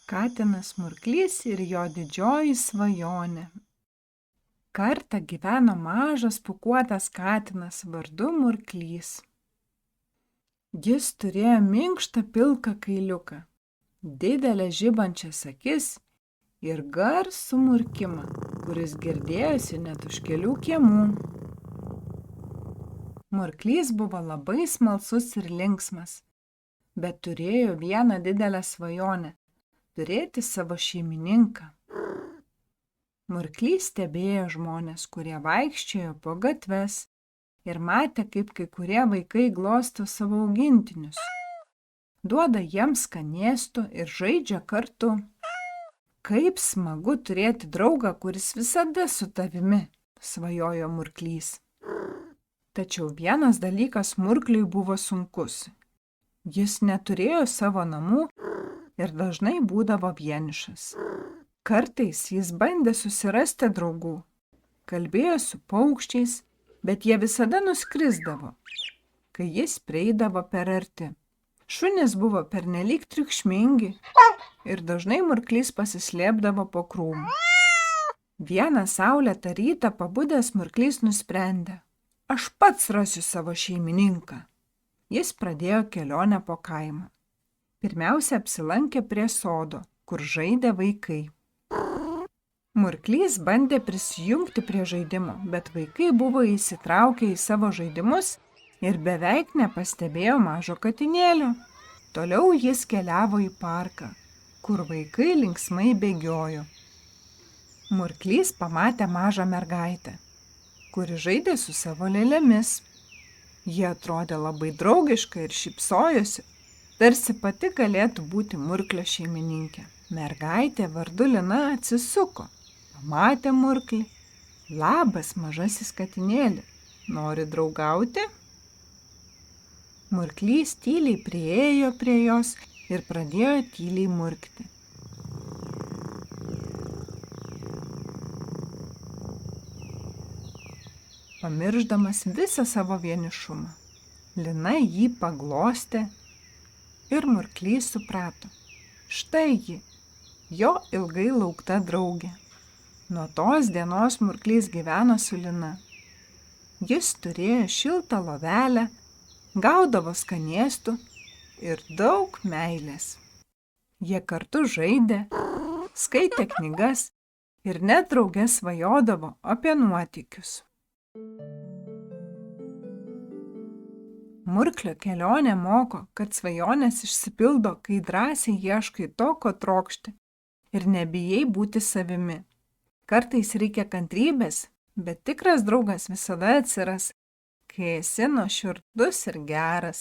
Katinas Murklys ir jo didžioji svajonė. Kartą gyveno mažas pūkuotas katinas vardu Murklys. Jis turėjo minkštą pilką kailiuką, didelės žibančias akis ir garsų murkimą, kuris girdėjosi net už kelių kiemų. Murklys buvo labai smalsus ir linksmas, bet turėjo vieną didelę svajonę – turėti savo šeimininką. Murklys stebėjo žmones, kurie vaikščiojo po gatves ir matė, kaip kai kurie vaikai glosto savo augintinius. Duoda jiems skanėstų ir žaidžia kartu. Kaip smagu turėti draugą, kuris visada su tavimi, svajojo Murklys. Tačiau vienas dalykas Murkliui buvo sunkus. Jis neturėjo savo namų ir dažnai būdavo vienišas. Kartais jis bandė susirasti draugų, kalbėjo su paukščiais, bet jie visada nuskrisdavo, kai jis prieidavo per arti. Šunys buvo pernelyg triukšmingi ir dažnai Murklys pasislėpdavo po krūmu. Vieną saulėtą rytą pabudęs Murklys nusprendė: aš pats rasiu savo šeimininką. Jis pradėjo kelionę po kaimą. Pirmiausia apsilankė prie sodo, kur žaidė vaikai. Murklys bandė prisijungti prie žaidimo, bet vaikai buvo įsitraukę į savo žaidimus ir beveik nepastebėjo mažo katinėlio. Toliau jis keliavo į parką, kur vaikai linksmai bėgiojo. Murklys pamatė mažą mergaitę, kuri žaidė su savo lėlėmis. Ji atrodė labai draugiška ir šypsojosi, tarsi pati galėtų būti Murklio šeimininkė. Mergaitė vardu Lina atsisuko, pamatė Murklį. Labas, mažasis katinėli, nori draugauti? Murklys tyliai priėjo prie jos ir pradėjo tyliai murkti. Pamiršdamas visą savo vienišumą, Lina jį paglostė ir Murklys suprato. Štai ji, jo ilgai laukta draugė. Nuo tos dienos Murklys gyveno su Lina. Jis turėjo šiltą lovelę, gaudavo skanėstų ir daug meilės. Jie kartu žaidė, skaitė knygas ir net drauge svajodavo apie nuotykius. Murklio kelionė moko, kad svajonės išsipildo, kai drąsiai ieškai to, ko trokšti ir nebijai būti savimi. Kartais reikia kantrybės, bet tikras draugas visada atsiras, kai esi nuoširdus ir geras.